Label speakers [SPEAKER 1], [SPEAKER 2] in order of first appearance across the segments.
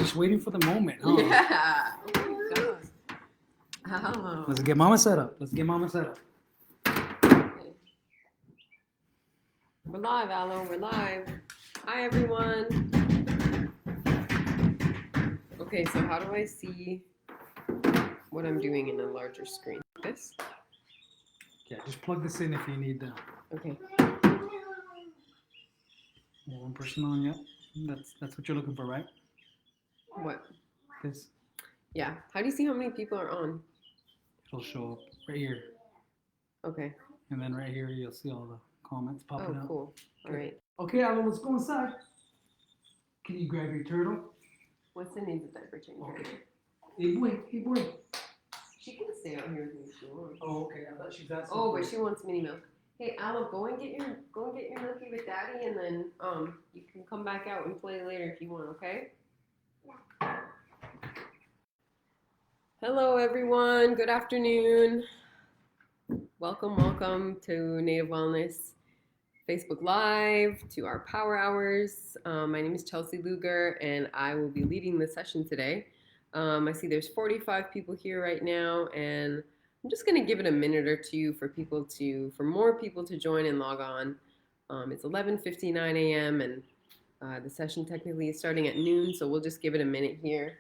[SPEAKER 1] just waiting for the moment, huh?
[SPEAKER 2] Yeah. Oh my God. Hello.
[SPEAKER 1] Let's get Mama set up.
[SPEAKER 2] Okay. We're live, Aloe. We're live. Hi, everyone. Okay, so how do I see what I'm doing in a larger screen? This?
[SPEAKER 1] Yeah, just plug this in if you need that.
[SPEAKER 2] Okay.
[SPEAKER 1] Yeah, one person on, yeah. That's what you're looking for, right?
[SPEAKER 2] What?
[SPEAKER 1] This.
[SPEAKER 2] Yeah. How do you see how many people are on?
[SPEAKER 1] It'll show up right here.
[SPEAKER 2] Okay.
[SPEAKER 1] And then right here, you'll see all the comments popping
[SPEAKER 2] Oh,
[SPEAKER 1] up.
[SPEAKER 2] cool. All right.
[SPEAKER 1] Okay, Alan, let's go inside. Can you grab your turtle?
[SPEAKER 2] What's the needs of diaper change?
[SPEAKER 1] Okay. Hey, boy.
[SPEAKER 2] She can stay out here with me if she wants.
[SPEAKER 1] Oh, okay. I thought she's asking.
[SPEAKER 2] Oh, but she wants mini milk. Hey, Aloe, go and get your milky with Daddy, and then you can come back out and play later if you want. Okay? Yeah. Hello, everyone. Good afternoon. Welcome to Native Wellness Facebook Live, to our Power Hours. My name is Chelsey Luger, and I will be leading the session today. I see there's 45 people here right now, and I'm just going to give it a minute or two for more people to join and log on. It's 11:59 a.m. and the session technically is starting at noon, so we'll just give it a minute here.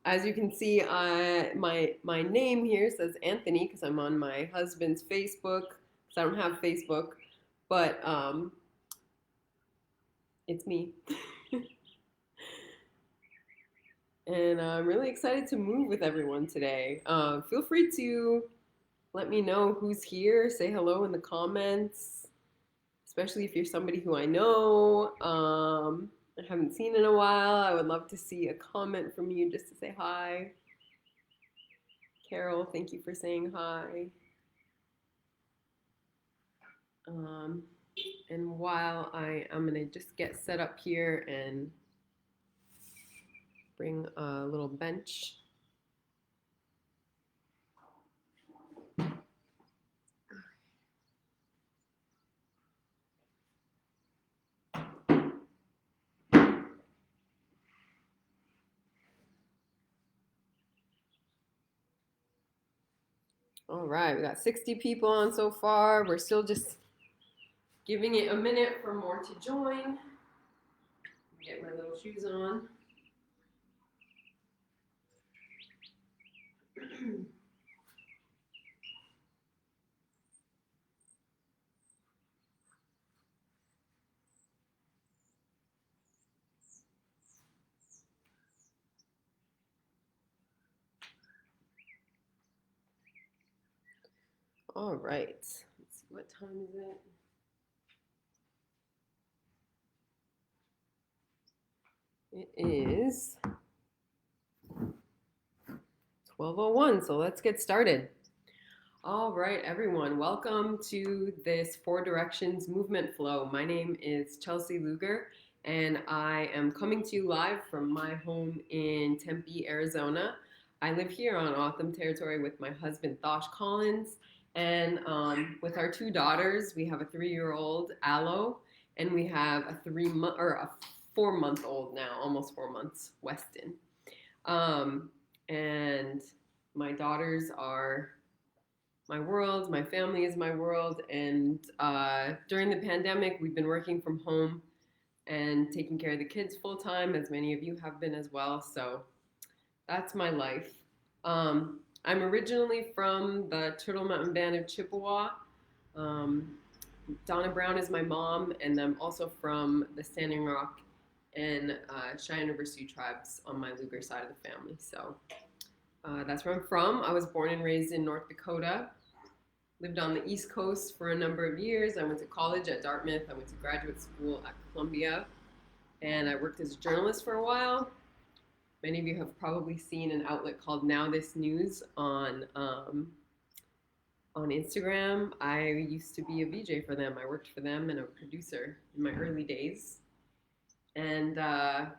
[SPEAKER 2] As you can see, my name here says Anthony because I'm on my husband's Facebook, because I don't have Facebook, but it's me. And I'm really excited to move with everyone today. Feel free to let me know who's here. Say hello in the comments, especially if you're somebody who I know. I haven't seen in a while. I would love to see a comment from you just to say hi. Carol, thank you for saying hi. And while I'm going to just get set up here and bring a little bench. All right, we got 60 people on so far. We're still just giving it a minute for more to join. Get my little shoes on. All right, let's see, what time is it? It is 12:01, so let's get started. All right, everyone, welcome to this Four Directions movement flow. My name is Chelsey Luger, and I am coming to you live from my home in Tempe, Arizona. I live here on Otham territory with my husband, Thosh Collins, and with our two daughters. We have a 3-year-old, Aloe, and we have a 4-month-old now, almost 4 months, Weston. And my daughters are my world, my family is my world, and during the pandemic, we've been working from home and taking care of the kids full time, as many of you have been as well, so that's my life. I'm originally from the Turtle Mountain Band of Chippewa. Donna Brown is my mom, and I'm also from the Standing Rock and Cheyenne River Sioux tribes on my Luger side of the family. So that's where I'm from. I was born and raised in North Dakota. Lived on the East Coast for a number of years. I went to college at Dartmouth. I went to graduate school at Columbia. And I worked as a journalist for a while. Many of you have probably seen an outlet called Now This News on Instagram. I used to be a VJ for them. I worked for them and a producer in my early days. And now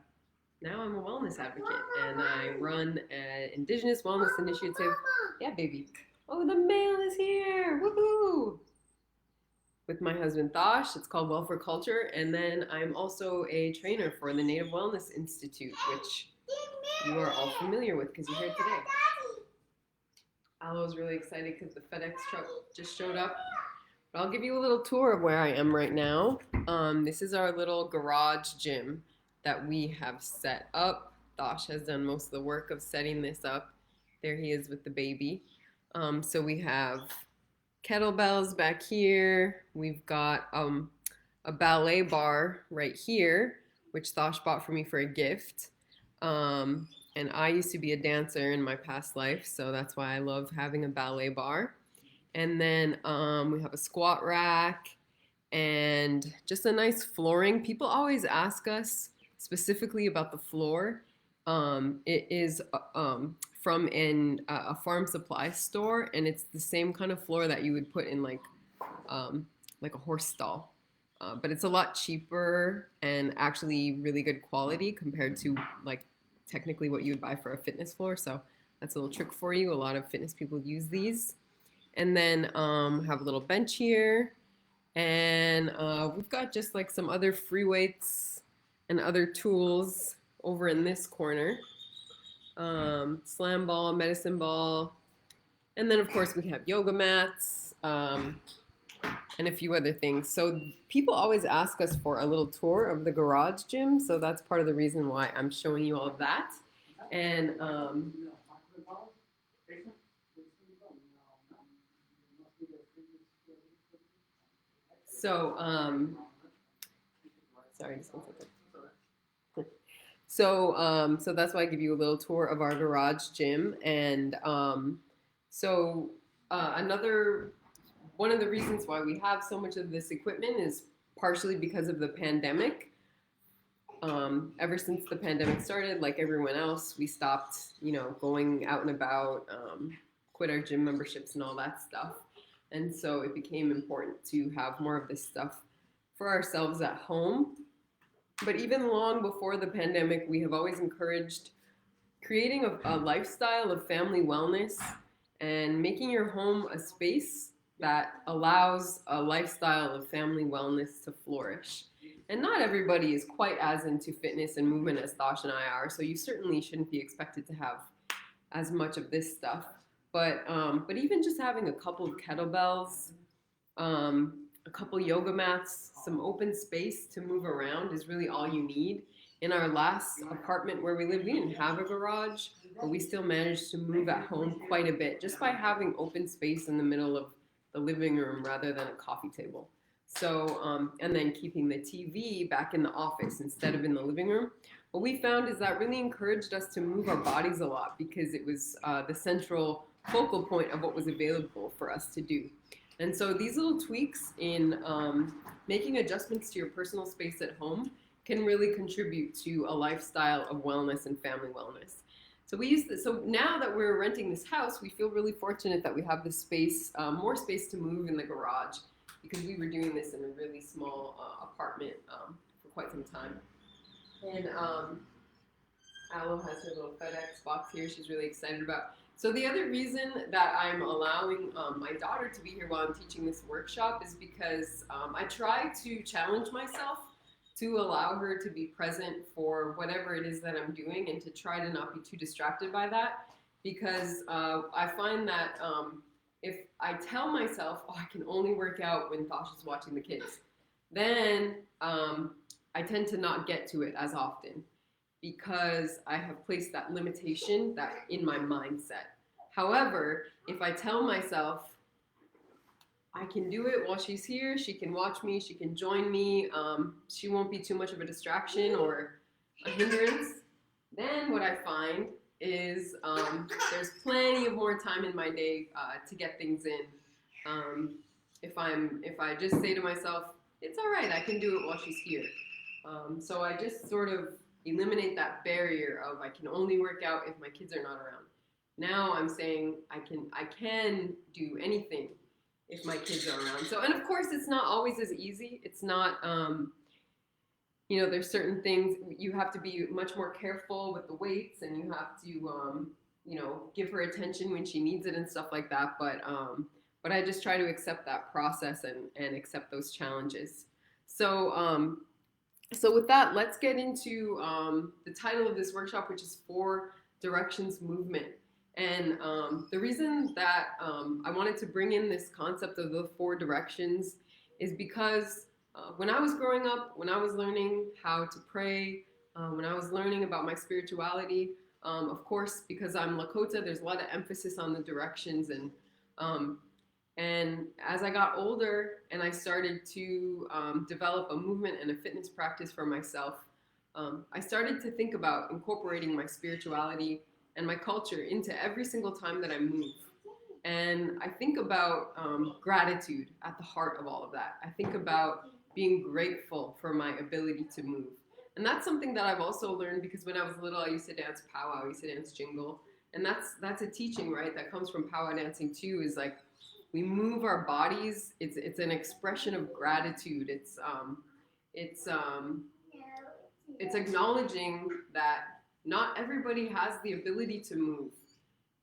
[SPEAKER 2] I'm a wellness advocate, and I run an Indigenous wellness initiative. Yeah, baby. Oh, the mail is here. Woohoo! With my husband Thosh. It's called Well for Culture. And then I'm also a trainer for the Native Wellness Institute, which you are all familiar with because you're here today. Aloe's really excited because the FedEx truck just showed up. But I'll give you a little tour of where I am right now. This is our little garage gym that we have set up. Dosh has done most of the work of setting this up. There he is with the baby. So we have kettlebells back here. We've got a ballet bar right here, which Thosh bought for me for a gift. And I used to be a dancer in my past life, so that's why I love having a ballet bar. And then we have a squat rack and just a nice flooring. People always ask us specifically about the floor. It is from a farm supply store, and it's the same kind of floor that you would put in like a horse stall. But it's a lot cheaper and actually really good quality compared to like technically what you would buy for a fitness floor. So that's a little trick for you. A lot of fitness people use these. And then have a little bench here. And we've got just like some other free weights and other tools over in this corner. Slam ball, medicine ball. And then of course we have yoga mats and a few other things. So people always ask us for a little tour of the garage gym. So that's part of the reason why I'm showing you all of that. And sorry, just one second. So that's why I give you a little tour of our garage gym. And another one of the reasons why we have so much of this equipment is partially because of the pandemic. Ever since the pandemic started, like everyone else, we stopped, going out and about, quit our gym memberships and all that stuff. And so it became important to have more of this stuff for ourselves at home. But even long before the pandemic, we have always encouraged creating a lifestyle of family wellness and making your home a space that allows a lifestyle of family wellness to flourish. And not everybody is quite as into fitness and movement as Thosh and I are, so you certainly shouldn't be expected to have as much of this stuff. But even just having a couple of kettlebells, a couple yoga mats, some open space to move around is really all you need. In our last apartment where we lived, we didn't have a garage, but we still managed to move at home quite a bit just by having open space in the middle of the living room rather than a coffee table. So, and then keeping the TV back in the office instead of in the living room. What we found is that really encouraged us to move our bodies a lot because it was the central focal point of what was available for us to do. And so these little tweaks in making adjustments to your personal space at home can really contribute to a lifestyle of wellness and family wellness. So we use this. So now that we're renting this house, we feel really fortunate that we have the space, more space to move in the garage, because we were doing this in a really small apartment for quite some time. And Aloe has her little FedEx box here she's really excited about. So the other reason that I'm allowing my daughter to be here while I'm teaching this workshop is because I try to challenge myself to allow her to be present for whatever it is that I'm doing and to try to not be too distracted by that. Because I find that if I tell myself, oh, I can only work out when Thosh is watching the kids, then I tend to not get to it as often because I have placed that limitation that in my mindset. However, if I tell myself, I can do it while she's here, she can watch me, she can join me, she won't be too much of a distraction or a hindrance, then what I find is there's plenty of more time in my day to get things in. If I just say to myself, it's all right, I can do it while she's here. So I just sort of eliminate that barrier of I can only work out if my kids are not around. Now I'm saying I can do anything if my kids are around. So, and of course it's not always as easy. It's not, there's certain things you have to be much more careful with the weights and you have to, give her attention when she needs it and stuff like that. But I just try to accept that process and accept those challenges. So, So with that, let's get into the title of this workshop, which is Four Directions Movement. And the reason that I wanted to bring in this concept of the four directions is because when I was growing up, when I was learning how to pray, when I was learning about my spirituality, of course, because I'm Lakota, there's a lot of emphasis on the directions. Um, and as I got older and I started to develop a movement and a fitness practice for myself, I started to think about incorporating my spirituality and my culture into every single time that I move. And I think about gratitude at the heart of all of that. I think about being grateful for my ability to move. And that's something that I've also learned because when I was little, I used to dance powwow, I used to dance jingle. And that's a teaching, right? That comes from powwow dancing too, is like we move our bodies. It's an expression of gratitude. It's it's acknowledging that not everybody has the ability to move,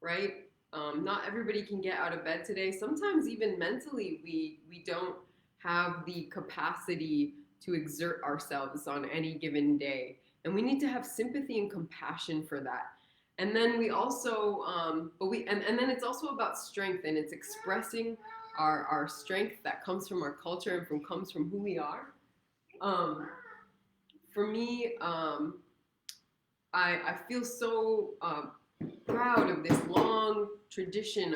[SPEAKER 2] right? Not everybody can get out of bed today. Sometimes even mentally, we don't have the capacity to exert ourselves on any given day, and we need to have sympathy and compassion for that. And then we also, and then it's also about strength, and it's expressing our strength that comes from our culture and comes from who we are. Um, for me, I feel so proud of this long tradition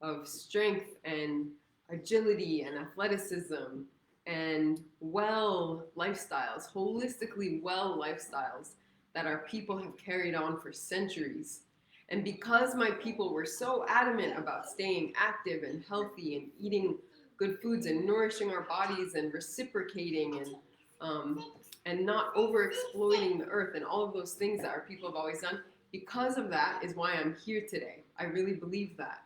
[SPEAKER 2] of strength and agility and athleticism and well lifestyles, holistically well lifestyles that our people have carried on for centuries. And because my people were so adamant about staying active and healthy and eating good foods and nourishing our bodies and reciprocating and not over exploiting the earth and all of those things that our people have always done, because of that is why I'm here today. I really believe that.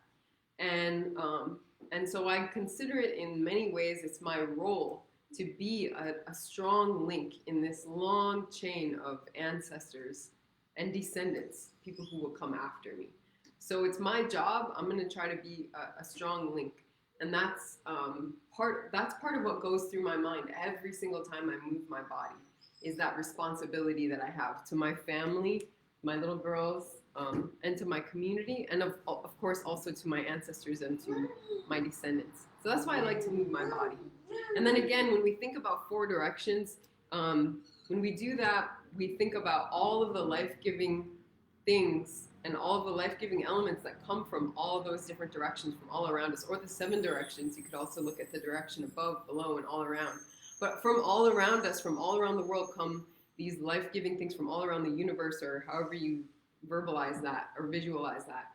[SPEAKER 2] And so I consider it in many ways, it's my role to be a strong link in this long chain of ancestors and descendants, people who will come after me. So it's my job. I'm going to try to be a strong link. And that's part of what goes through my mind every single time I move my body, is that responsibility that I have to my family, my little girls, and to my community, and of course also to my ancestors and to my descendants. So that's why I like to move my body. And then again, when we think about four directions, when we do that, we think about all of the life-giving things and all of the life-giving elements that come from all of those different directions from all around us, or the seven directions. You could also look at the direction above, below, and all around. But from all around us, from all around the world, come these life-giving things from all around the universe, or however you verbalize that or visualize that.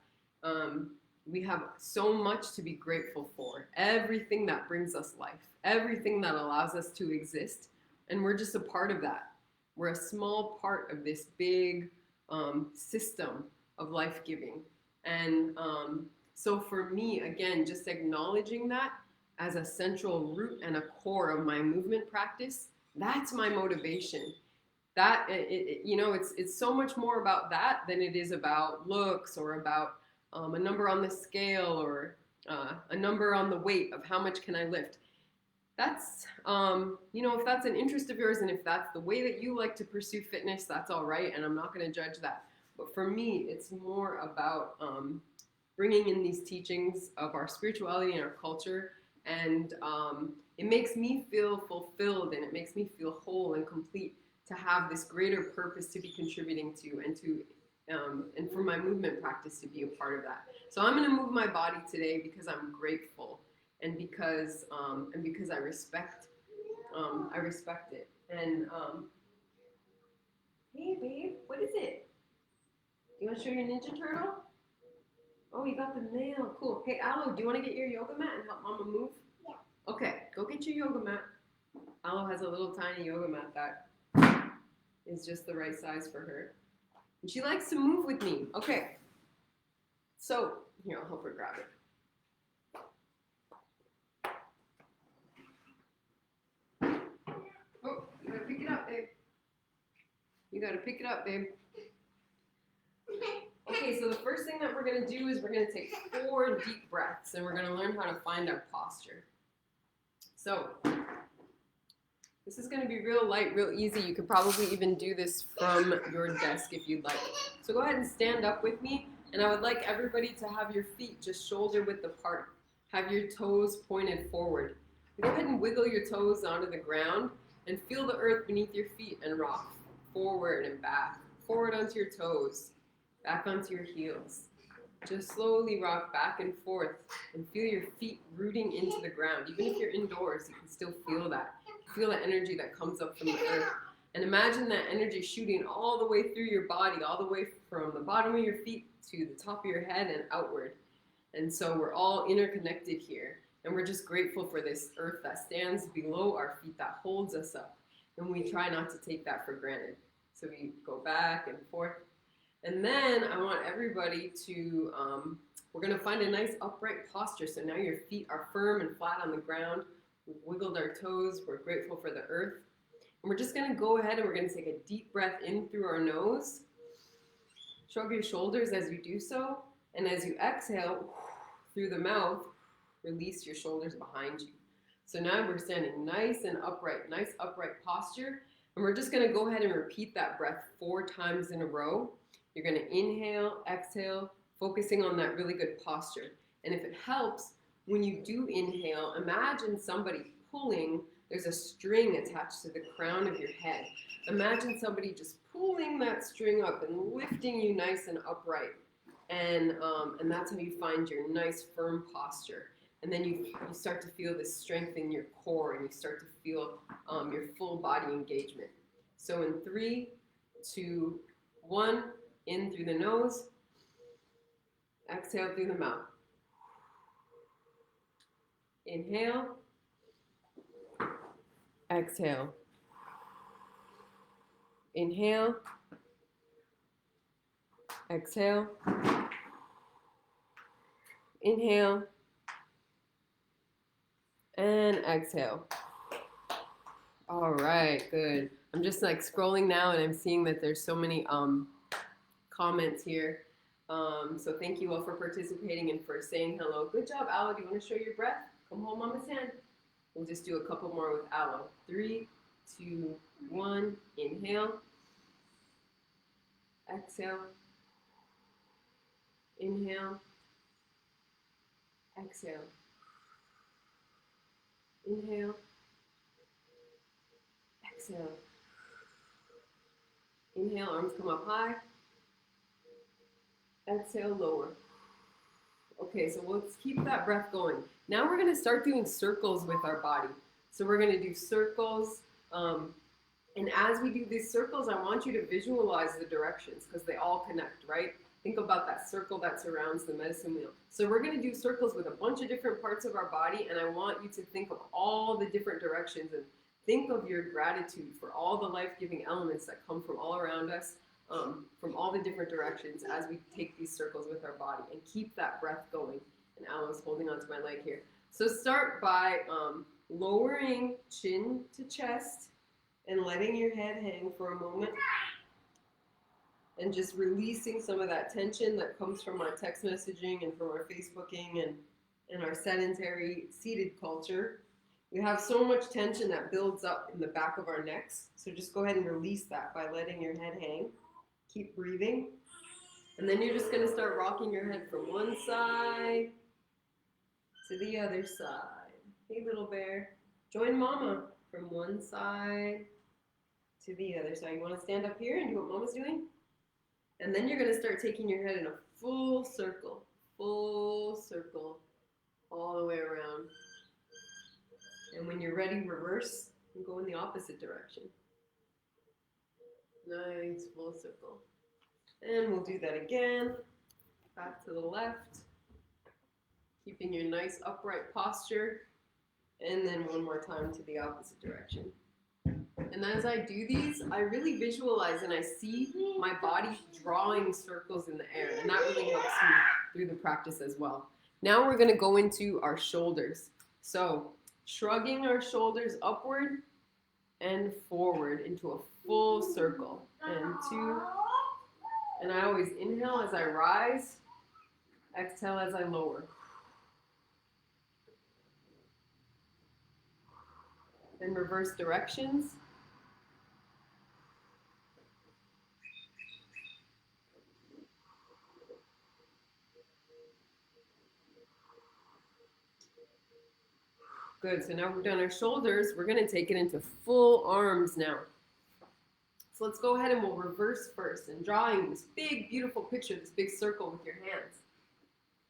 [SPEAKER 2] We have so much to be grateful for. Everything that brings us life, everything that allows us to exist, and we're just a part of that. We're a small part of this big system of life-giving. And so for me, again, just acknowledging that as a central root and a core of my movement practice, that's my motivation. That it's so much more about that than it is about looks or about a number on the scale or a number on the weight of how much can I lift. That's if that's an interest of yours and if that's the way that you like to pursue fitness, that's all right, and I'm not going to judge that. But for me, it's more about bringing in these teachings of our spirituality and our culture, and it makes me feel fulfilled and it makes me feel whole and complete to have this greater purpose to be contributing to, and for my movement practice to be a part of that. So I'm going to move my body today because I'm grateful and because I respect it. And hey babe, what is it? You want to show your Ninja Turtle? Oh, you got the nail. Cool. Hey Aloe, do you want to get your yoga mat and help Mama move? Yeah. Okay, go get your yoga mat. Aloe has a little tiny yoga mat that is just the right size for her. And she likes to move with me. Okay. So, here, I'll help her grab it. Oh, you gotta pick it up, babe. You gotta pick it up, babe. Okay, so the first thing that we're gonna do is we're gonna take 4 deep breaths and we're gonna learn how to find our posture. So, This is going to be real light, real easy. You could probably even do this from your desk if you'd like. So go ahead and stand up with me, and I would like everybody to have your feet just shoulder width apart. Have your toes pointed forward. Go ahead and wiggle your toes onto the ground and feel the earth beneath your feet and rock forward and back. Forward onto your toes, back onto your heels. Just slowly rock back and forth and feel your feet rooting into the ground. Even if you're indoors, you can still feel that. Feel the energy that comes up from the earth. And imagine that energy shooting all the way through your body, all the way from the bottom of your feet to the top of your head and outward. And so we're all interconnected here. And we're just grateful for this earth that stands below our feet, that holds us up. And we try not to take that for granted. So we go back and forth. And then I want everybody to, we're going to find a nice upright posture. So now your feet are firm and flat on the ground. We've wiggled our toes. We're grateful for the earth. And we're just going to go ahead and we're going to take a deep breath in through our nose. Shrug your shoulders as you do so. And as you exhale through the mouth, release your shoulders behind you. So now we're standing nice and upright, nice upright posture. And we're just going to go ahead and repeat that breath 4 times in a row. You're going to inhale, exhale, focusing on that really good posture. And if it helps, when you do inhale, imagine somebody pulling. There's a string attached to the crown of your head. Imagine somebody just pulling that string up and lifting you nice and upright. And that's how you find your nice firm posture. And then you start to feel this strength in your core, and you start to feel your full body engagement. So in 3, 2, 1, in through the nose, exhale through the mouth. Inhale, exhale. Inhale, exhale. Inhale, and exhale. All right, good. I'm just like scrolling now, and I'm seeing that there's so many comments here. So thank you all for participating and for saying hello. Good job, Aloe. Do you want to show your breath? Come hold Mama's hand. We'll just do a couple more with Aloe. 3, 2, 1. Inhale. Exhale. Inhale. Exhale. Inhale. Exhale. Inhale, arms come up high. Exhale, lower. Okay, so let's keep that breath going. Now we're going to start doing circles with our body. So we're going to do circles. And as we do these circles, I want you to visualize the directions because they all connect, right? Think about that circle that surrounds the medicine wheel. So we're going to do circles with a bunch of different parts of our body, and I want you to think of all the different directions and think of your gratitude for all the life-giving elements that come from all around us, from all the different directions as we take these circles with our body, and keep that breath going. And Alan's holding onto my leg here. So start by lowering chin to chest and letting your head hang for a moment. And just releasing some of that tension that comes from our text messaging and from our Facebooking and our sedentary seated culture. We have so much tension that builds up in the back of our necks. So just go ahead and release that by letting your head hang. Keep breathing. And then you're just going to start rocking your head from one side to the other side. Hey, little bear. Join Mama from one side to the other side. You want to stand up here and do what Mama's doing? And then you're going to start taking your head in a full circle, all the way around. And when you're ready, reverse and go in the opposite direction. Nice, full circle. And we'll do that again. Back to the left. Keeping your nice upright posture. And then one more time to the opposite direction. And as I do these, I really visualize and I see my body drawing circles in the air. And that really helps me through the practice as well. Now we're going to go into our shoulders. So shrugging our shoulders upward and forward into a full circle. And 2. And I always inhale as I rise, exhale as I lower. and reverse directions. Good, so now we've done our shoulders. We're gonna take it into full arms now. So let's go ahead and we'll reverse first and drawing this big, beautiful picture, this big circle with your hands.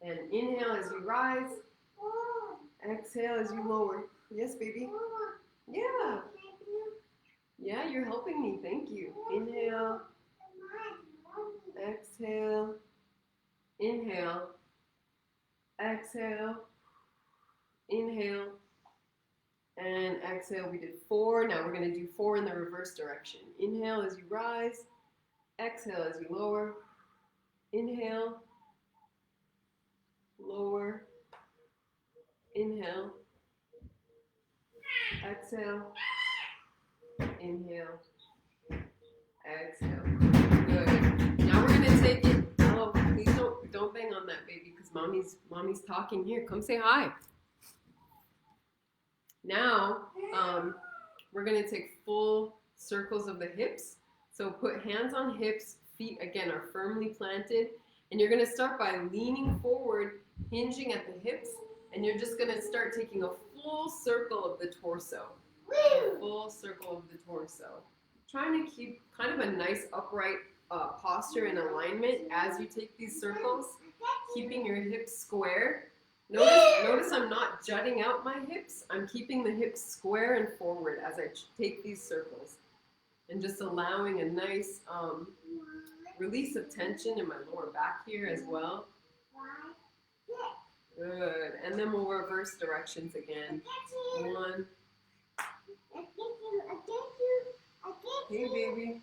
[SPEAKER 2] And inhale as you rise. Exhale as you lower. Yes, baby? Yeah. Yeah, you're helping me. Thank you. Inhale. Exhale. Inhale. Exhale. Inhale. And exhale. We did 4. Now we're going to do 4 in the reverse direction. Inhale as you rise. Exhale as you lower. Inhale. Lower. Inhale. Exhale. Inhale. Exhale. Good. Now we're gonna take it. Oh, please don't bang on that, baby, because mommy's talking here. Come say hi. Now, we're gonna take full circles of the hips. So put hands on hips. Feet again are firmly planted, and you're gonna start by leaning forward, hinging at the hips, and you're just gonna start taking a full circle of the torso. A full circle of the torso. Trying to keep kind of a nice upright posture and alignment as you take these circles, keeping your hips square. Notice I'm not jutting out my hips. I'm keeping the hips square and forward as I take these circles. And just allowing a nice release of tension in my lower back here as well. Good. And then we'll reverse directions again. 1. Hey, baby.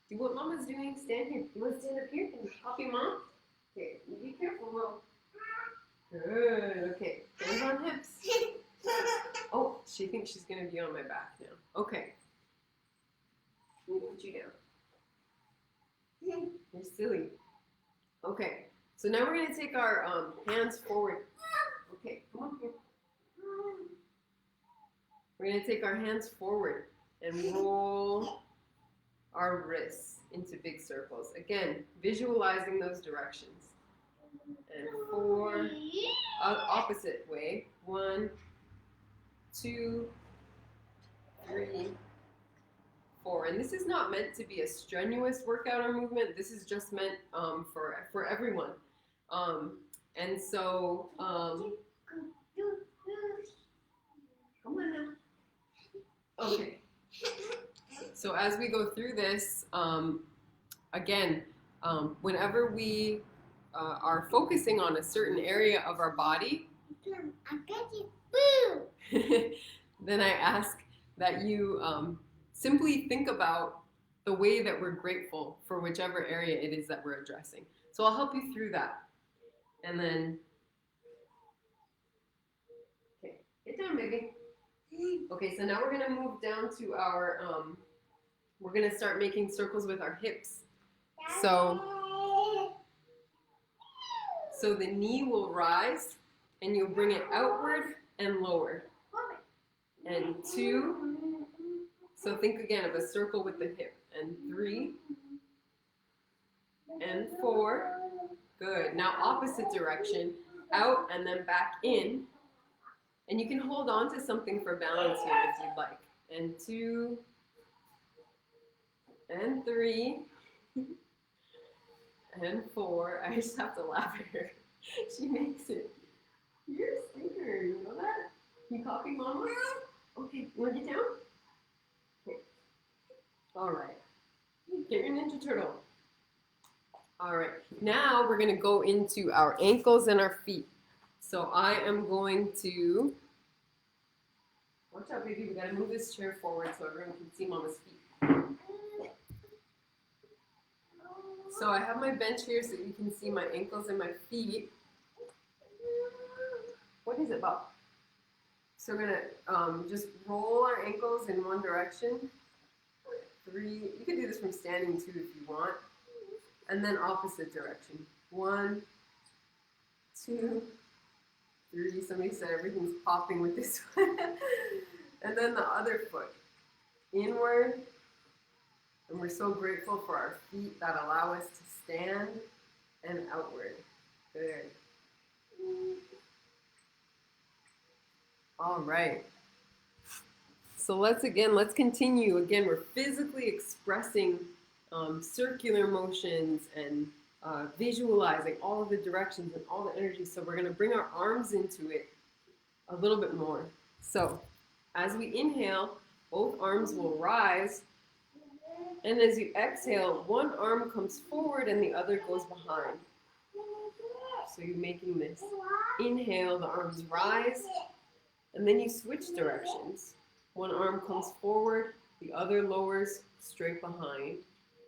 [SPEAKER 2] Do what Mama's doing. Stand here. You want to stand up here? Can you copy Mom? Okay. You be careful, Mom. Good. Okay. Hands on hips. Oh, she thinks she's going to be on my back now. Okay. Let me put you down. You're silly. Okay. So now we're going to take our hands forward. Okay. Come on here. We're going to take our hands forward and roll our wrists into big circles. Again, visualizing those directions. And 4, opposite way. 1, 2, 3, 4. And this is not meant to be a strenuous workout or movement. This is just meant for everyone. And so, come on now. Okay. So as we go through this, again, whenever we are focusing on a certain area of our body, then I ask that you simply think about the way that we're grateful for whichever area it is that we're addressing. So I'll help you through that. And then, okay, get down, baby. Okay, so now we're going to move down to our, we're going to start making circles with our hips. So the knee will rise, and you'll bring it outward and lower. And 2, so think again of a circle with the hip. And 3, and 4, good. Now opposite direction, out and then back in. And you can hold on to something for balance here if you'd like. And 2, and 3, and 4. I just have to laugh at her. She makes it. You're a stinker, you know that? You copy Mama? Okay, you want to get down? Okay. All right. Get your Ninja Turtle. All right. Now we're going to go into our ankles and our feet. So I am going to, watch out, baby. We got to move this chair forward so everyone can see Mama's feet. So I have my bench here so you can see my ankles and my feet. What is it, Bob? So we're going to just roll our ankles in one direction. 3, you can do this from standing too if you want. And then opposite direction. 1, 2, 3. Somebody said everything's popping with this one. And then the other foot. Inward. And we're so grateful for our feet that allow us to stand, and outward. Good. All right. So let's continue. Again, we're physically expressing circular motions and visualizing all of the directions and all the energy. So we're going to bring our arms into it a little bit more. So as we inhale, both arms will rise. And as you exhale, one arm comes forward and the other goes behind. So you're making this inhale, the arms rise, and then you switch directions. One arm comes forward, the other lowers straight behind.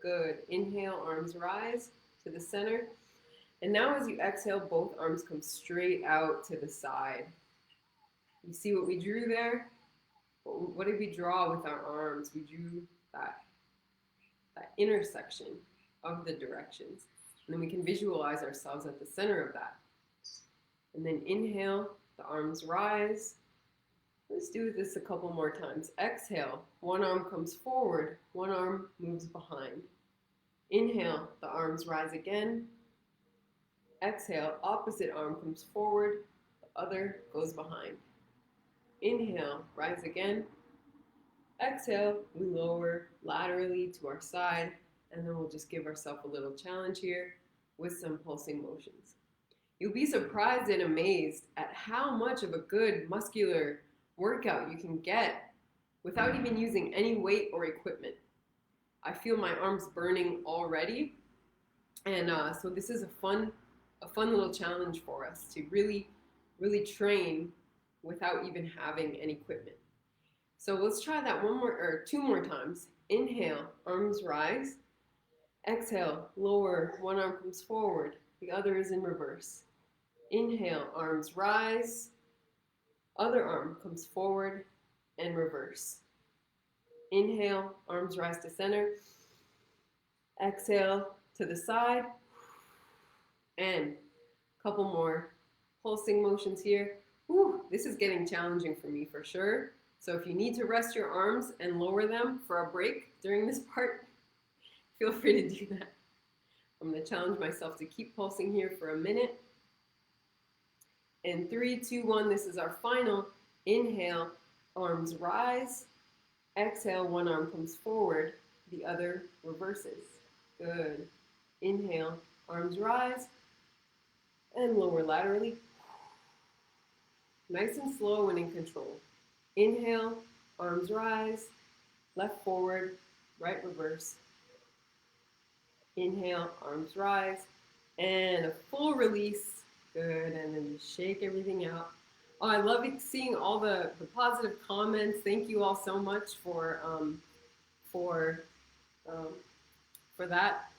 [SPEAKER 2] Good. Inhale, arms rise to the center. And now as you exhale, both arms come straight out to the side. You see what we drew there? What did we draw with our arms? We drew that intersection of the directions. And then we can visualize ourselves at the center of that. And then inhale, the arms rise. Let's do this a couple more times. Exhale, one arm comes forward, one arm moves behind. Inhale, the arms rise again. Exhale, opposite arm comes forward, the other goes behind. Inhale, rise again. Exhale, we lower laterally to our side, and then we'll just give ourselves a little challenge here with some pulsing motions. You'll be surprised and amazed at how much of a good muscular workout you can get without even using any weight or equipment. I feel my arms burning already, and so this is a fun little challenge for us to really train without even having any equipment. So let's try that two more times. Inhale, arms rise. Exhale, lower, one arm comes forward, the other is in reverse. Inhale, arms rise. Other arm comes forward and reverse. Inhale, arms rise to center. Exhale to the side. And a couple more pulsing motions here. Whew, this is getting challenging for me for sure. So if you need to rest your arms and lower them for a break during this part, feel free to do that. I'm going to challenge myself to keep pulsing here for a minute. In 3, 2, 1, this is our final. Inhale, arms rise. Exhale, one arm comes forward, the other reverses. Good. Inhale, arms rise, and lower laterally. Nice and slow and in control. Inhale, arms rise, left forward, right reverse. Inhale, arms rise, and a full release. Good, and then shake everything out. Oh, I love seeing all the positive comments. Thank you all so much for that.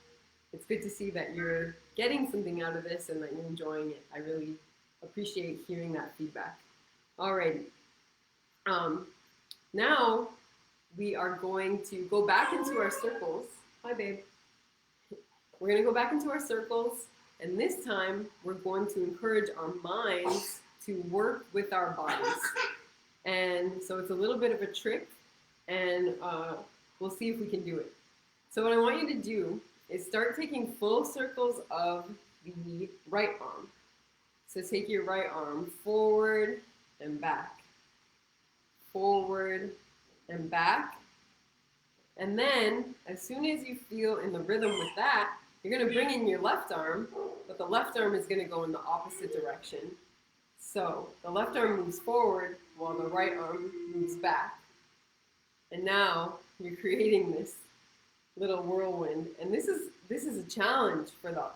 [SPEAKER 2] It's good to see that you're getting something out of this and that you're enjoying it. I really appreciate hearing that feedback. Alrighty. Now we are going to go back into our circles. Hi, babe. We're going to go back into our circles, and this time we're going to encourage our minds to work with our bodies. And so it's a little bit of a trick, and we'll see if we can do it. So what I want you to do is start taking full circles of the right arm. So take your right arm forward and back, forward and back. And then as soon as you feel in the rhythm with that, you're going to bring in your left arm, but the left arm is going to go in the opposite direction. So the left arm moves forward while the right arm moves back. And now you're creating this little whirlwind. And this is a challenge for the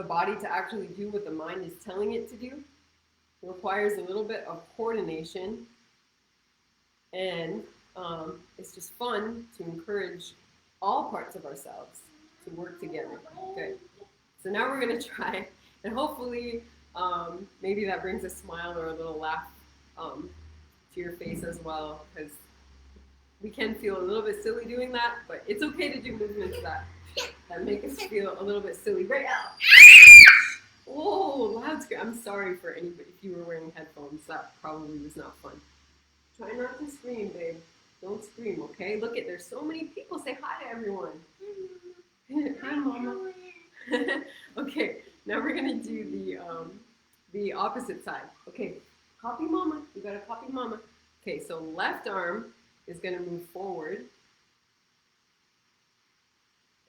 [SPEAKER 2] body to actually do what the mind is telling it to do. It requires a little bit of coordination, and it's just fun to encourage all parts of ourselves to work together. Good. So now we're going to try, and hopefully maybe that brings a smile or a little laugh to your face as well, because we can feel a little bit silly doing that, but it's okay to do movements that make us feel a little bit silly right now. Oh, loud scream. I'm sorry for anybody if you were wearing headphones. That probably was not fun. Try not to scream, babe. Don't scream, okay? Look at, there's so many people. Say hi to everyone. Hi, Mama. Okay, now we're gonna do the opposite side. Okay, copy Mama. You gotta copy Mama. Okay, so left arm is gonna move forward,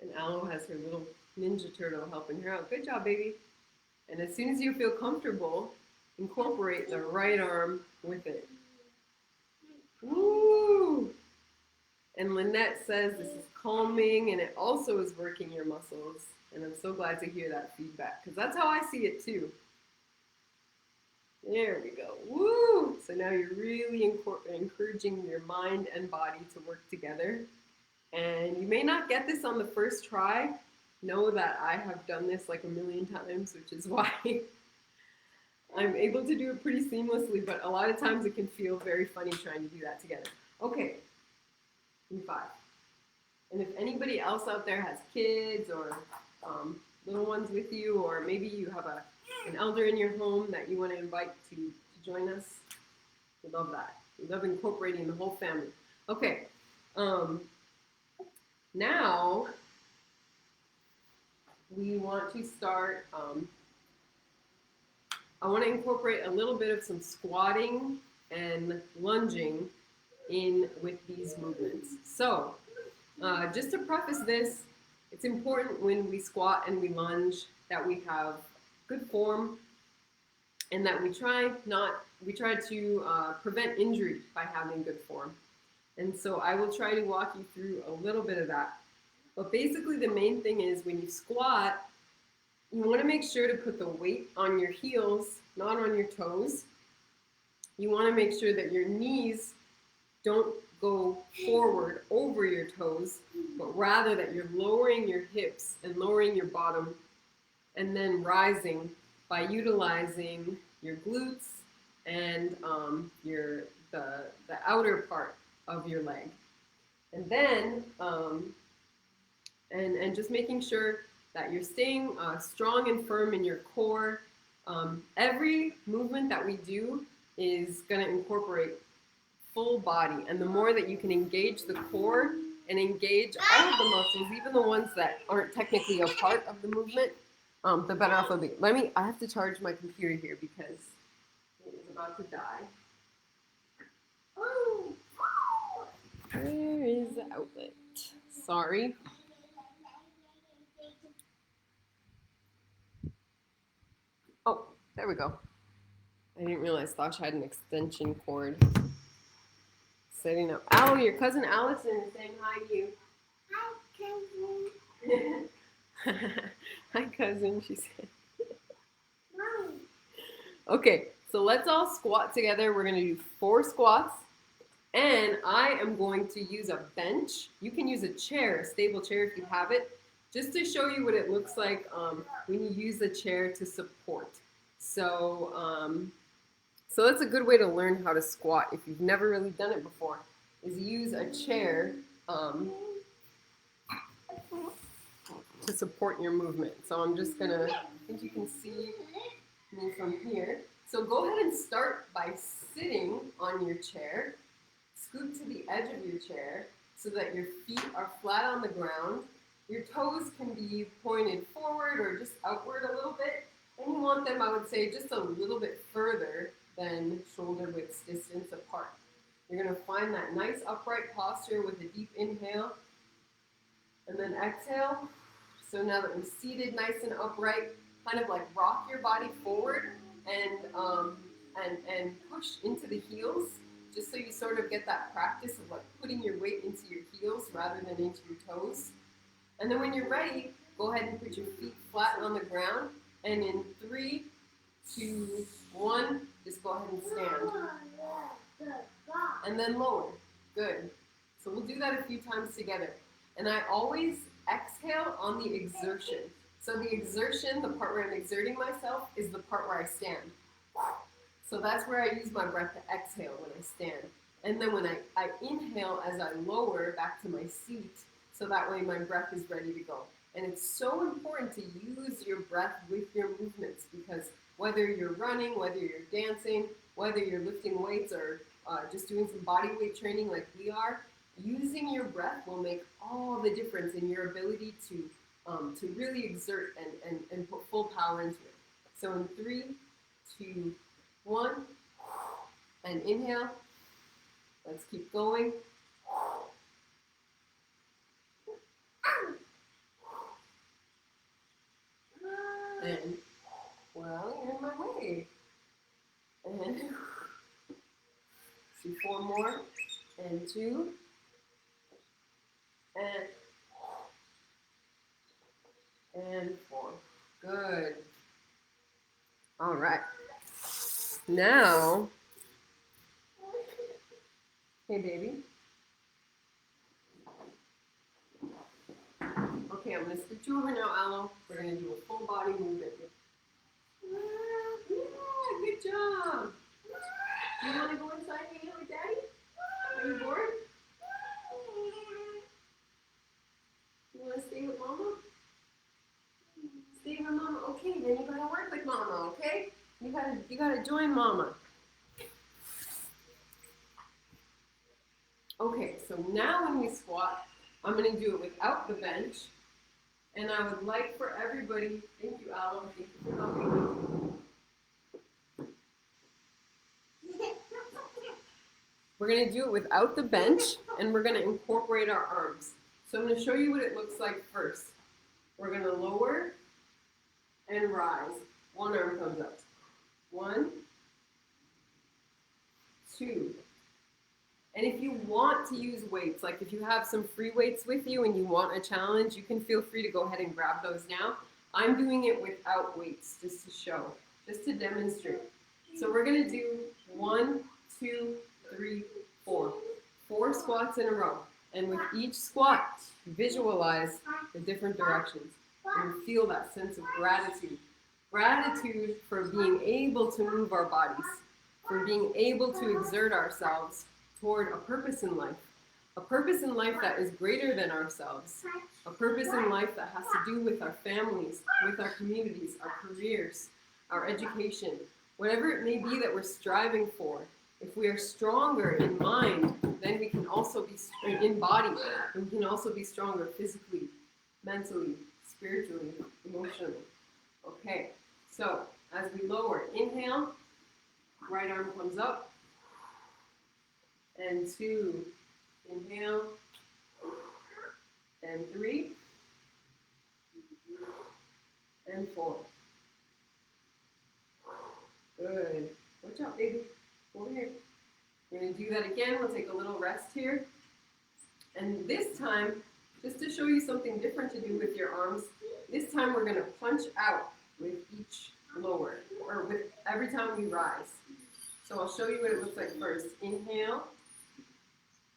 [SPEAKER 2] and Aloe has her little ninja turtle helping her out. Good job, baby. And as soon as you feel comfortable, incorporate the right arm with it. Woo! And Lynette says this is calming and it also is working your muscles. And I'm so glad to hear that feedback because that's how I see it too. There we go. Woo! So now you're really encouraging your mind and body to work together. And you may not get this on the first try. Know that I have done this like a million times, which is why I'm able to do it pretty seamlessly, but a lot of times it can feel very funny trying to do that together. Okay, in 5. And if anybody else out there has kids or little ones with you, or maybe you have an elder in your home that you want to invite to join us, we love that. We love incorporating the whole family. Okay, now we want to start, I want to incorporate a little bit of some squatting and lunging in with these movements. So, just to preface this, it's important when we squat and we lunge that we have good form and that we try to prevent injury by having good form. And so I will try to walk you through a little bit of that. But basically the main thing is when you squat, you want to make sure to put the weight on your heels, not on your toes. You want to make sure that your knees don't go forward over your toes, but rather that you're lowering your hips and lowering your bottom and then rising by utilizing your glutes and the outer part of your leg. And then, and just making sure that you're staying strong and firm in your core. Every movement that we do is going to incorporate full body, and the more that you can engage the core and engage all of the muscles, even the ones that aren't technically a part of the movement, the better off it'll be. I have to charge my computer here because it is about to die. Where is the outlet? Sorry. Oh, there we go. I didn't realize Thosh had an extension cord. Setting up. Oh, your cousin Allison is saying hi to you. Hi, cousin. Hi, cousin, she said. Okay, so let's all squat together. We're going to do 4 squats. And I am going to use a bench. You can use a chair, a stable chair if you have it, just to show you what it looks like when you use the chair to support. So, so that's a good way to learn how to squat if you've never really done it before, is use a chair to support your movement. So I'm just gonna, I think you can see me from here. So go ahead and start by sitting on your chair. Scoot to the edge of your chair so that your feet are flat on the ground. Your toes can be pointed forward or just outward a little bit. And you want them, I would say, just a little bit further than shoulder width distance apart. You're going to find that nice upright posture with a deep inhale. And then exhale. So now that we're seated nice and upright, kind of like rock your body forward and push into the heels, just so you sort of get that practice of like putting your weight into your heels rather than into your toes. And then when you're ready, go ahead and put your feet flat on the ground. And in 3, 2, 1, just go ahead and stand. And then lower. Good. So we'll do that a few times together. And I always exhale on the exertion. So the exertion, the part where I'm exerting myself, is the part where I stand. So that's where I use my breath to exhale when I stand. And then when I inhale as I lower back to my seat, so that way my breath is ready to go. And it's so important to use your breath with your movements, because whether you're running, whether you're dancing, whether you're lifting weights or just doing some body weight training like we are, using your breath will make all the difference in your ability to really exert and put full power into it. So in 3, 2, 1, and inhale. Let's keep going. And, well, you're in my way. And do 4 more. And 2. And 4. Good. All right. Now, hey, baby. Okay, I'm going to switch you over now, Aloe. We're going to do a full body movement. Yeah, good job. Do you want to go inside and hang out with Daddy? Are you bored? You want to stay with Mama? Stay with Mama? Okay, then you got to work with Mama, okay? You gotta join Mama. Okay, so now when we squat, I'm going to do it without the bench. And I would like for everybody, thank you, Alan, thank you for helping. We're going to do it without the bench, and we're going to incorporate our arms. So I'm going to show you what it looks like first. We're going to lower and rise. One arm comes up. 1, 2. And if you want to use weights, like if you have some free weights with you and you want a challenge, you can feel free to go ahead and grab those now. I'm doing it without weights just to show, just to demonstrate. So we're going to do 1, 2, 3, 4. 4 squats in a row. And with each squat, visualize the different directions and feel that sense of gratitude. Gratitude for being able to move our bodies, for being able to exert ourselves toward a purpose in life that is greater than ourselves, a purpose in life that has to do with our families, with our communities, our careers, our education, whatever it may be that we're striving for. If we are stronger in mind, then we can also be in body, and we can also be stronger physically, mentally, spiritually, emotionally. Okay, so as we lower, inhale, right arm comes up, and 2, inhale, and 3, and 4. Good. Watch out, baby. Over here. We're going to do that again. We'll take a little rest here. And this time, just to show you something different to do with your arms, this time we're going to punch out with each lower, or with every time we rise. So I'll show you what it looks like first. Inhale,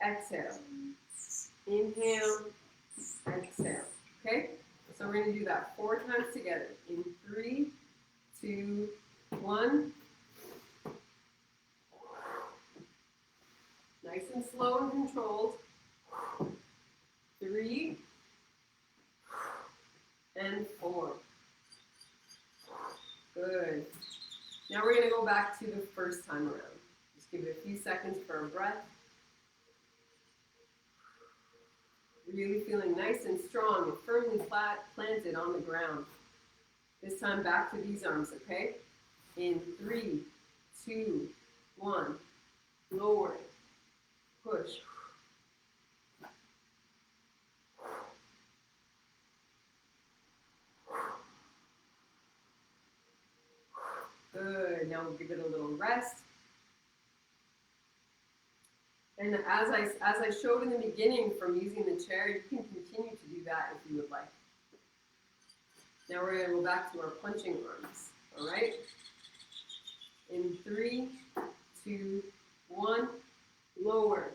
[SPEAKER 2] exhale. Inhale, exhale. Okay? So we're going to do that 4 times together. In 3, 2, 1. Nice and slow and controlled. 3 and 4. Good. Now we're going to go back to the first time around. Just give it a few seconds for a breath. Really feeling nice and strong and firmly planted on the ground. This time back to these arms, okay? In 3, 2, 1. Lower. Push. Good. Now we'll give it a little rest. And as I showed in the beginning from using the chair, you can continue to do that if you would like. Now we're going to go back to our punching arms. All right? In 3, 2, 1, lower.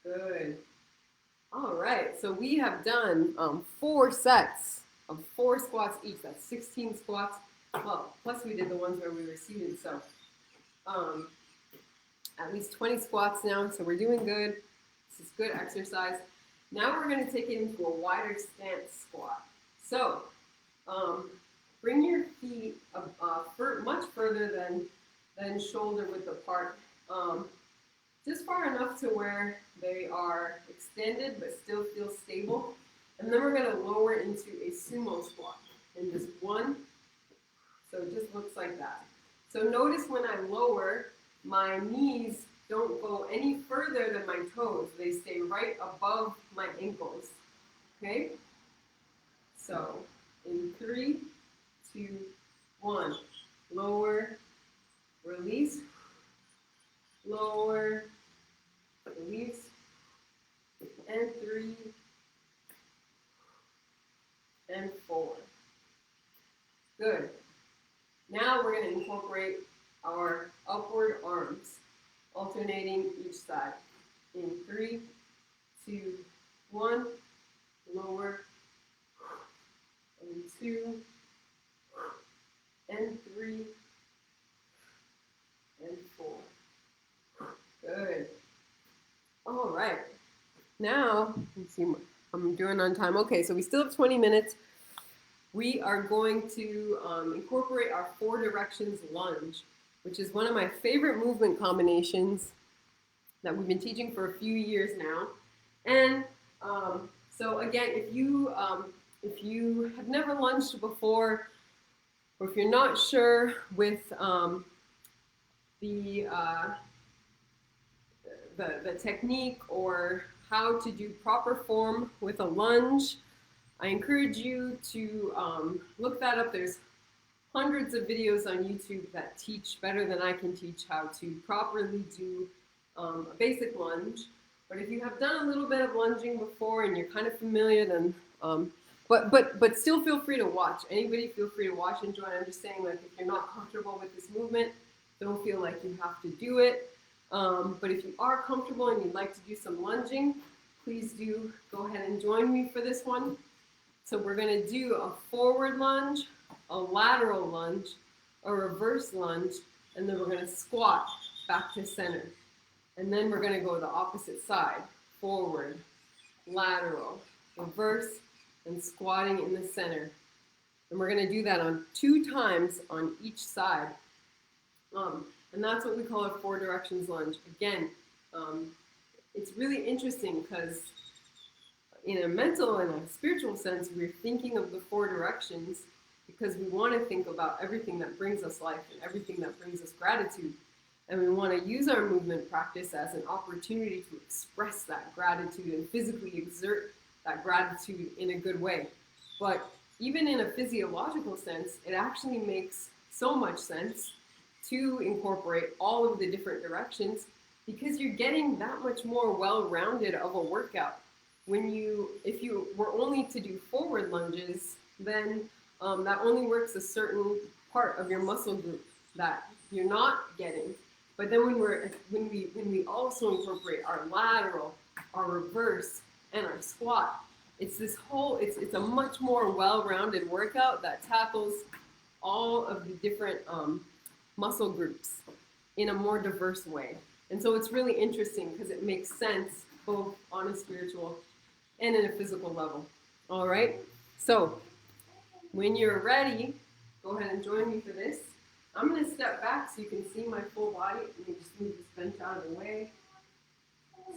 [SPEAKER 2] Good. All right, so we have done 4 sets of 4 squats each. That's 16 squats. Well, plus we did the ones where we were seated. So at least 20 squats now, so we're doing good. This is good exercise. Now we're going to take it into a wider stance squat. So bring your feet much further than shoulder width apart, just far enough to where they are extended but still feel stable. And then we're going to lower into a sumo squat in just one. So it just looks like that. So notice when I lower, my knees don't go any further than my toes. They stay right above my ankles. Okay? So in 3, 2, 1. Lower, release, lower, release, and 3, and 4. Good. Now we're going to incorporate our upward arms, alternating each side. In 3, 2, 1, lower, and 2, and 3, and 4. Good. All right. Now, let's see what I'm doing on time. Okay, so we still have 20 minutes. We are going to incorporate our 4 directions lunge, which is one of my favorite movement combinations that we've been teaching for a few years now. And so again, if you have never lunged before, or if you're not sure with the technique or how to do proper form with a lunge, I encourage you to look that up. There's hundreds of videos on YouTube that teach better than I can teach how to properly do a basic lunge. But if you have done a little bit of lunging before and you're kind of familiar, then but still feel free to watch. Anybody feel free to watch and join. I'm just saying, like, if you're not comfortable with this movement, don't feel like you have to do it. But if you are comfortable and you'd like to do some lunging, please do go ahead and join me for this one. So we're going to do a forward lunge, a lateral lunge, a reverse lunge, and then we're going to squat back to center. And then we're going to go the opposite side, forward, lateral, reverse, and squatting in the center. And we're going to do that on 2 times on each side. And that's what we call a 4 directions lunge. Again, it's really interesting because in a mental and a spiritual sense, we're thinking of the 4 directions because we want to think about everything that brings us life and everything that brings us gratitude. And we want to use our movement practice as an opportunity to express that gratitude and physically exert that gratitude in a good way. But even in a physiological sense, it actually makes so much sense to incorporate all of the different directions because you're getting that much more well-rounded of a workout. If you were only to do forward lunges, then that only works a certain part of your muscle group that you're not getting. But then when we also incorporate our lateral, our reverse, and our squat, it's a much more well-rounded workout that tackles all of the different muscle groups in a more diverse way. And so it's really interesting because it makes sense both on a spiritual and in a physical level. All right, so when you're ready, go ahead and join me for this. I'm going to step back so you can see my full body. Let me just move this bench out of the way.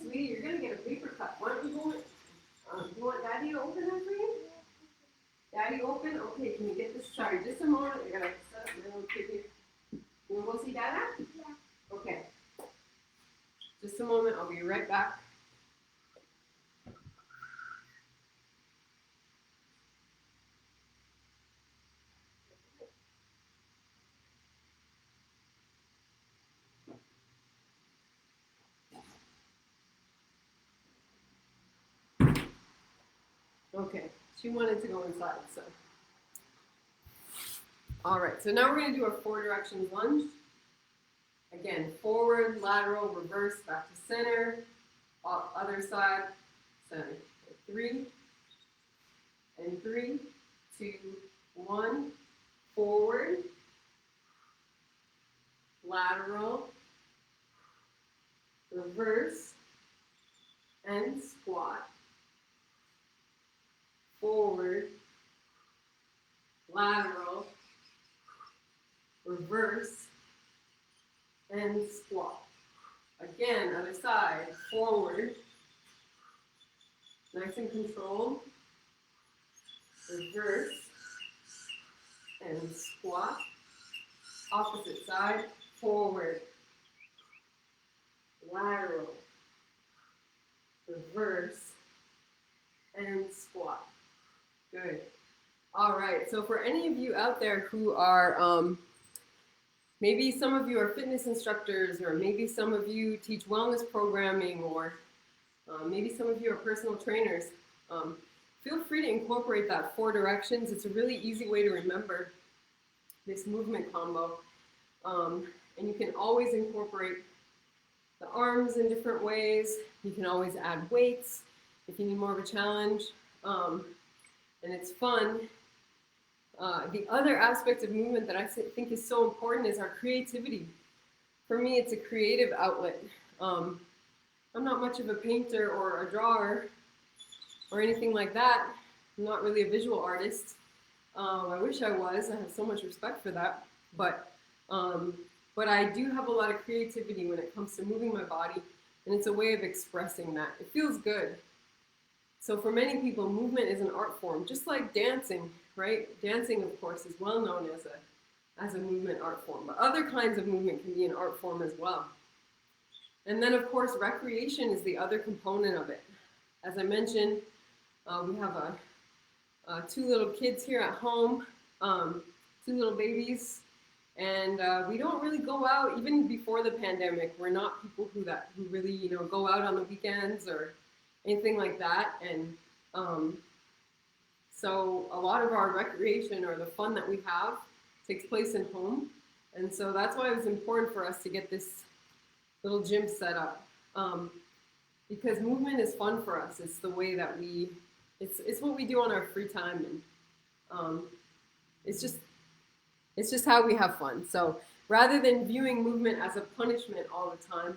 [SPEAKER 2] Sweetie, you're going to get a paper cut. Why don't you go in? You want Daddy to open that for you? Daddy open? Okay, can you get this? Sorry, just a moment. I got to set up my little kid here. You want to go see Dada? Yeah. Okay. Just a moment. I'll be right back. Okay, she wanted to go inside, so. All right, so now we're going to do a 4 directions lunge. Again, forward, lateral, reverse, back to center, other side, center. 3, and 3, 2, 1, forward, lateral, reverse, and squat. Forward, lateral, reverse, and squat. Again, other side, forward, nice and controlled, reverse, and squat. Opposite side, forward, lateral, reverse, and squat. Good. All right, so for any of you out there who are, maybe some of you are fitness instructors, or maybe some of you teach wellness programming, or maybe some of you are personal trainers, feel free to incorporate that 4 directions. It's a really easy way to remember this movement combo. And you can always incorporate the arms in different ways. You can always add weights if you need more of a challenge. And it's fun. The other aspect of movement that I think is so important is our creativity. For me, it's a creative outlet. I'm not much of a painter or a drawer or anything like that. I'm not really a visual artist. I wish I was. I have so much respect for that. But I do have a lot of creativity when it comes to moving my body, and it's a way of expressing that. It feels good. So for many people, movement is an art form, just like dancing, right? Dancing, of course, is well known as a movement art form, but other kinds of movement can be an art form as well. And then, of course, recreation is the other component of it. As I mentioned, we have 2 little kids here at home, 2 little babies, and we don't really go out. Even before the pandemic, we're not people who really go out on the weekends or anything like that. And so a lot of our recreation or the fun that we have takes place in home. And so that's why it was important for us to get this little gym set up, because movement is fun for us. It's the way that it's what we do on our free time, and it's just how we have fun. So rather than viewing movement as a punishment all the time,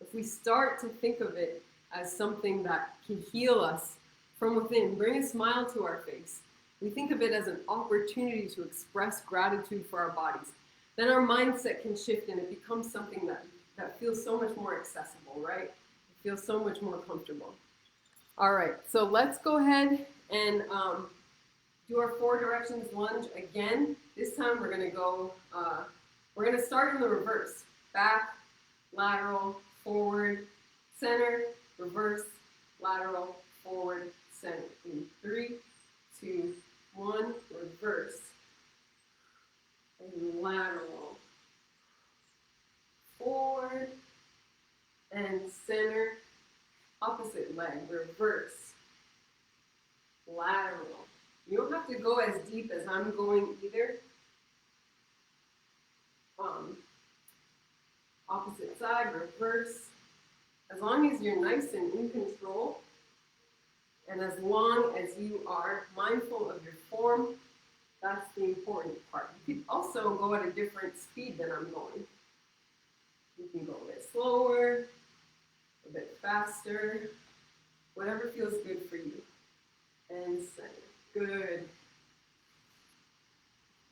[SPEAKER 2] if we start to think of it as something that can heal us from within, bring a smile to our face, we think of it as an opportunity to express gratitude for our bodies, then our mindset can shift and it becomes something that feels so much more accessible, right? It feels so much more comfortable. All right, so let's go ahead and do our 4 directions lunge again. This time we're going to start in the reverse. Back, lateral, forward, center, reverse, lateral, forward, center. In 3, 2, 1, reverse. And lateral, forward, and center. Opposite leg, reverse, lateral. You don't have to go as deep as I'm going either. Opposite side, reverse. As long as you're nice and in control, and as long as you are mindful of your form, that's the important part. You could also go at a different speed than I'm going. You can go a bit slower, a bit faster, whatever feels good for you. And center. Good.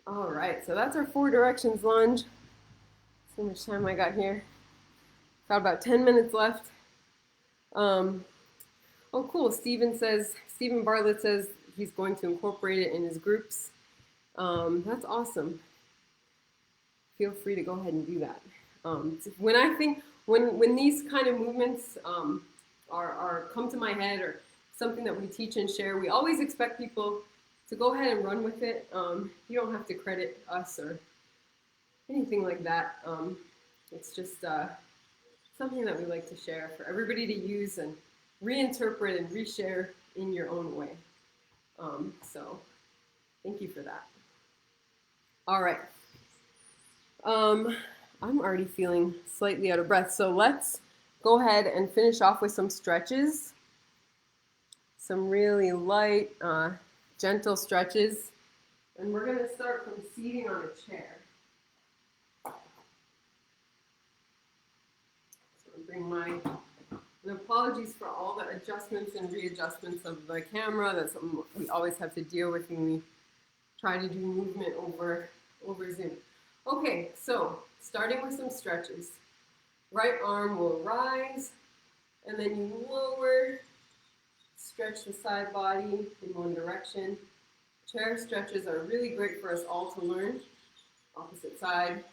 [SPEAKER 2] All right, so that's our 4 directions lunge. See how much time I got here. Got about 10 minutes left. Oh, cool. Stephen Bartlett says he's going to incorporate it in his groups. That's awesome. Feel free to go ahead and do that. When these kind of movements are come to my head, or something that we teach and share, we always expect people to go ahead and run with it. You don't have to credit us or anything like that. It's just something that we like to share for everybody to use and reinterpret and reshare in your own way. So thank you for that. All right. I'm already feeling slightly out of breath, so let's go ahead and finish off with some stretches. Some really light, gentle stretches. And we're going to start from seating on a chair. apologies for all the adjustments and readjustments of the camera. That's something we always have to deal with when we try to do movement over Zoom. Okay, so starting with some stretches. Right arm will rise, and then you lower, stretch the side body in one direction. Chair stretches are really great for us all to learn. Opposite side.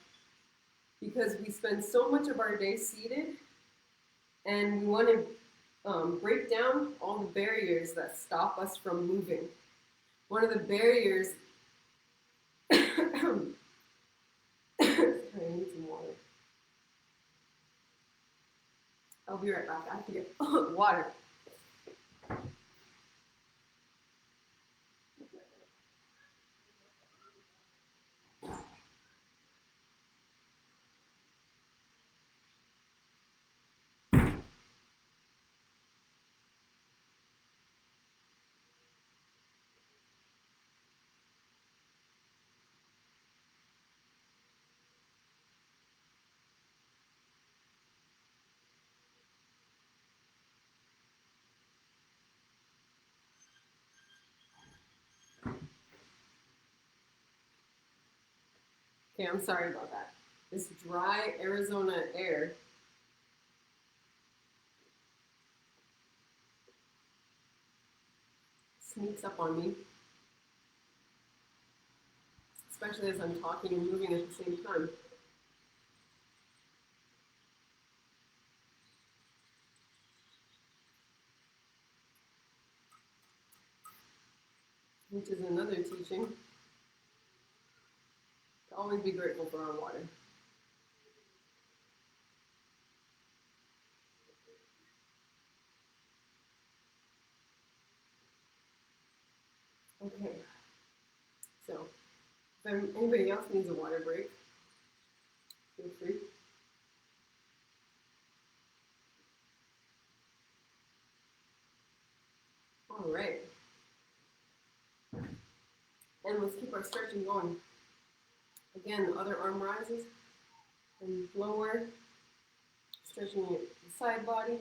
[SPEAKER 2] Because we spend so much of our day seated, and we want to break down all the barriers that stop us from moving. One of the barriers, sorry, I need some water. I'll be right back. I have to get water. Okay, I'm sorry about that. This dry Arizona air sneaks up on me, especially as I'm talking and moving at the same time. Which is another teaching, to always be grateful for our water. Okay, so if anybody else needs a water break, feel free. All right. And let's keep our stretching going. Again, the other arm rises and lower, stretching the side body,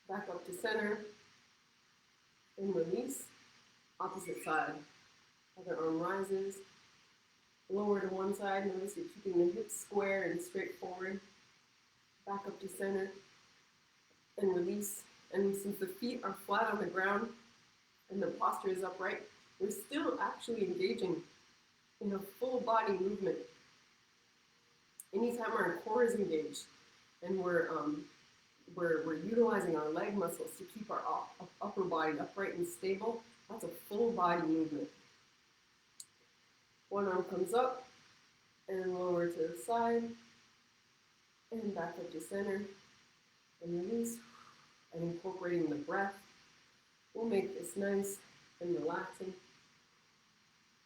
[SPEAKER 2] back up to center, and release. Opposite side. Other arm rises, lower to one side. Notice you're keeping the hips square and straight forward. Back up to center, and release. And since the feet are flat on the ground and the posture is upright, we're still actually engaging in a full body movement. Anytime our core is engaged and we're utilizing our leg muscles to keep our upper body upright and stable, that's a full body movement. One arm comes up and lower to the side and back up to center and release, and incorporating the breath will make this nice and relaxing.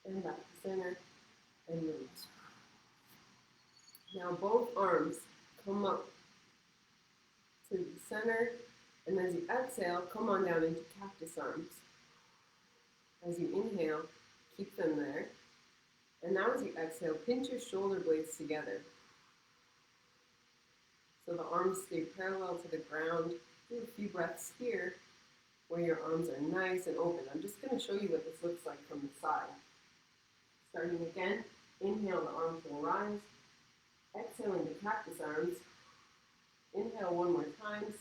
[SPEAKER 2] And back to center and release. Now both arms come up to the center, and as you exhale, come on down into cactus arms. As you inhale, keep them there. And now as you exhale, pinch your shoulder blades together. So the arms stay parallel to the ground. Do a few breaths here where your arms are nice and open. I'm just going to show you what this looks like from the side. Starting again, inhale, the arms will rise. Exhaling the cactus arms. Inhale one more time,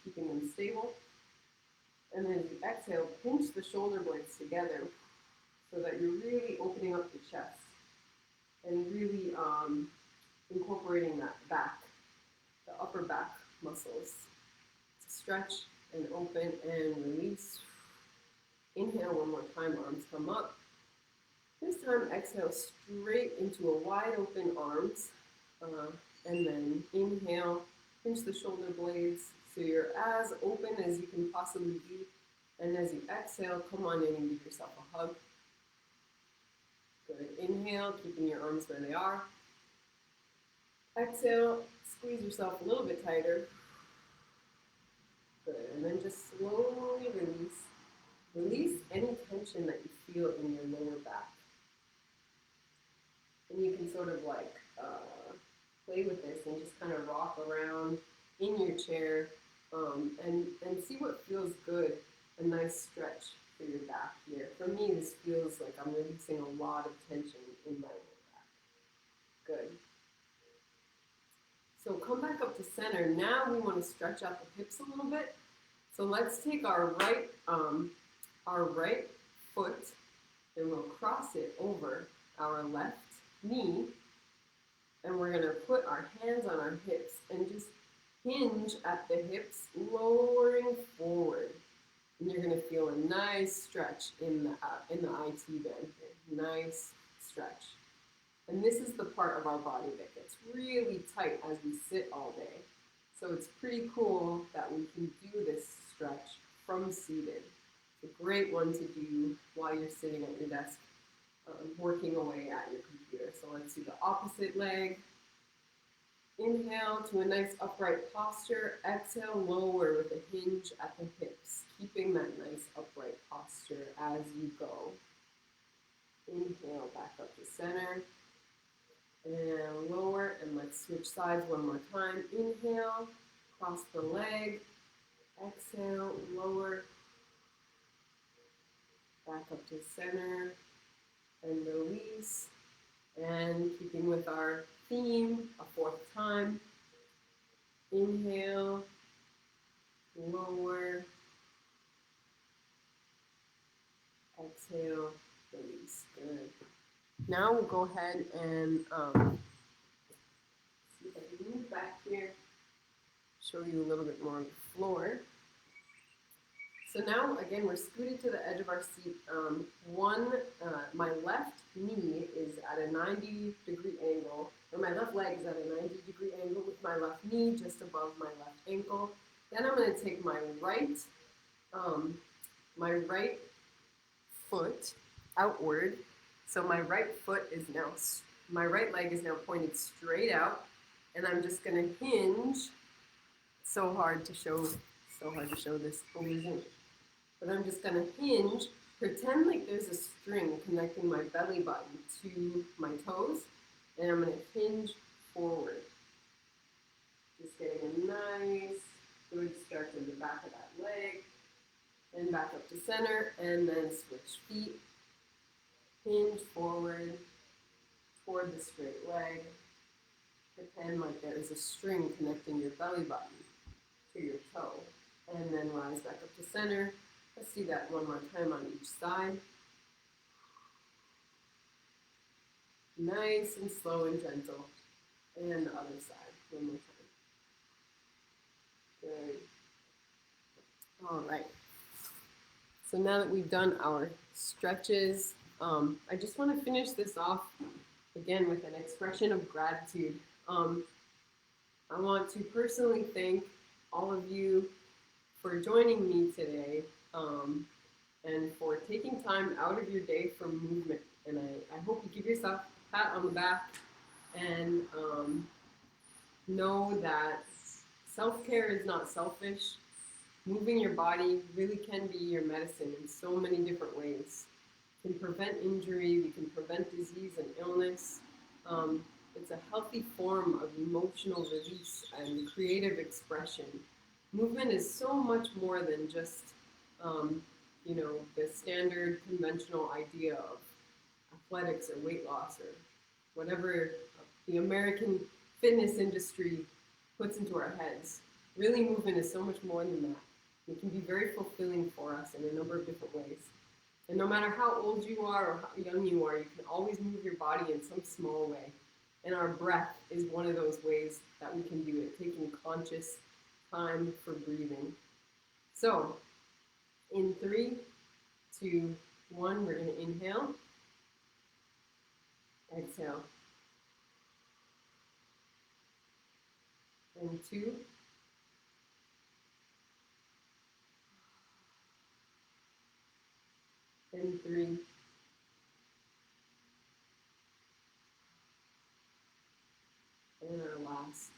[SPEAKER 2] keeping them stable. And then as you exhale, pinch the shoulder blades together so that you're really opening up the chest and really incorporating that back, the upper back muscles. Stretch and open and release. Inhale one more time, arms come up. This time exhale straight into a wide open arms. And then inhale, pinch the shoulder blades so you're as open as you can possibly be. And as you exhale, come on in and give yourself a hug. Good. Inhale, keeping your arms where they are. Exhale, squeeze yourself a little bit tighter. Good. And then just slowly release. Release any tension that you feel in your lower back. And you can sort of like play with this and just kind of rock around in your chair and see what feels good. A nice stretch for your back here. For me, this feels like I'm releasing a lot of tension in my lower back. Good. So come back up to center. Now we want to stretch out the hips a little bit. So let's take our right foot and we'll cross it over our left knee. And we're going to put our hands on our hips and just hinge at the hips, lowering forward. And you're going to feel a nice stretch in the IT band here. Nice stretch. And this is the part of our body that gets really tight as we sit all day. So it's pretty cool that we can do this stretch from seated. It's a great one to do while you're sitting at your desk, working away at your computer. So let's do the opposite leg. Inhale to a nice upright posture. Exhale, lower with a hinge at the hips, keeping that nice upright posture as you go. Inhale, back up to center. And lower, and let's switch sides one more time. Inhale, cross the leg. Exhale, lower. Back up to center. And release. And keeping with our theme, a fourth time. Inhale, lower. Exhale, release. Good. Now we'll go ahead and see if I can move back here, show you a little bit more of the floor. So now, again, we're scooted to the edge of our seat. My left knee is at a 90-degree angle, or my left leg is at a 90-degree angle with my left knee just above my left ankle. Then I'm going to take my right foot outward. So my right leg is now pointed straight out, and I'm just going to hinge. So hard to show this over Zoom. But I'm just going to hinge, pretend like there's a string connecting my belly button to my toes, and I'm going to hinge forward. Just getting a nice, good stretch in the back of that leg, and back up to center, and then switch feet. Hinge forward toward the straight leg. Pretend like there is a string connecting your belly button to your toe. And then rise back up to center. Let's do that one more time on each side. Nice and slow and gentle. And the other side, one more time. Good. All right. So now that we've done our stretches, I just want to finish this off again with an expression of gratitude. I want to personally thank all of you for joining me today and for taking time out of your day for movement. And I hope you give yourself a pat on the back and know that self-care is not selfish. Moving your body really can be your medicine in so many different ways. It can prevent injury, we can prevent disease and illness. It's a healthy form of emotional release and creative expression. Movement is so much more than just, the standard conventional idea of athletics or weight loss or whatever the American fitness industry puts into our heads. Really, movement is so much more than that. It can be very fulfilling for us in a number of different ways. And no matter how old you are or how young you are, you can always move your body in some small way. And our breath is one of those ways that we can do it, taking conscious time for breathing. So, in 3, 2, 1, we're going to inhale. Exhale. And 2. And 3. And our last,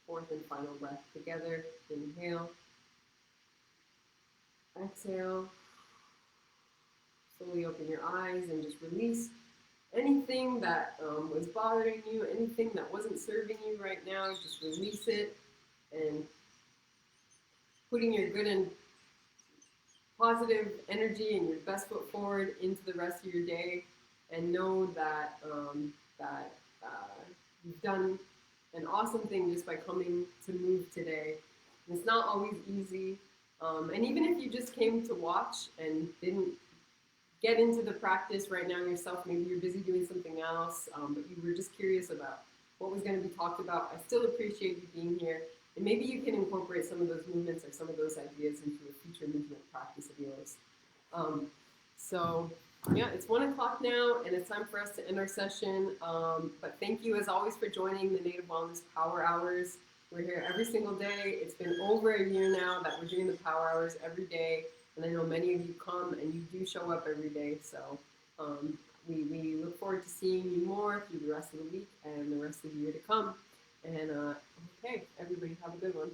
[SPEAKER 2] fourth and final breath together. Inhale. Exhale. Slowly open your eyes and just release anything that was bothering you, anything that wasn't serving you right now. Just release it and putting your good and positive energy and your best foot forward into the rest of your day, and know that you've done an awesome thing just by coming to move today. And it's not always easy, and even if you just came to watch and didn't get into the practice right now yourself, maybe you're busy doing something else, but you were just curious about what was going to be talked about, I still appreciate you being here. And maybe you can incorporate some of those movements or some of those ideas into a future movement practice of yours. So yeah, it's 1 o'clock now, and it's time for us to end our session. But thank you, as always, for joining the Native Wellness Power Hours. We're here every single day. It's been over a year now that we're doing the Power Hours every day, and I know many of you come and you do show up every day. So we look forward to seeing you more through the rest of the week and the rest of the year to come. And okay, everybody, have a good one.